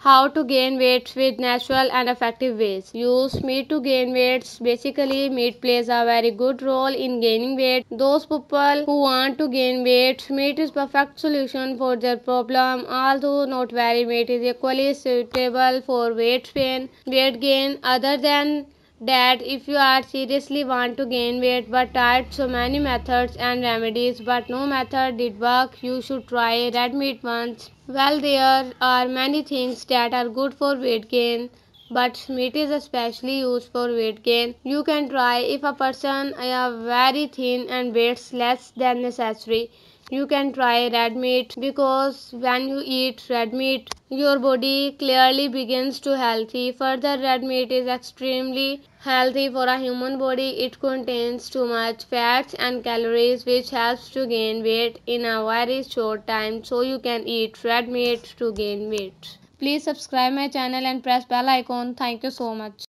How to gain weight with natural and effective ways. Use meat to gain weight. Basically, meat plays a very good role in gaining weight. Those people who want to gain weight, meat is perfect solution for their problem. Although not very, meat is equally suitable for weight gain. Other than that, if you are seriously want to gain weight but tried so many methods and remedies but no method did work, you should try red meat once. Well, there are many things that are good for weight gain, but meat is especially used for weight gain. You can try if a person is very thin and weighs less than necessary. You can try red meat because when you eat red meat, your body clearly begins to healthy. Further, red meat is extremely healthy for a human body. It contains too much fats and calories which helps to gain weight in a very short time. So you can eat red meat to gain weight. Please subscribe my channel and press bell icon. Thank you so much.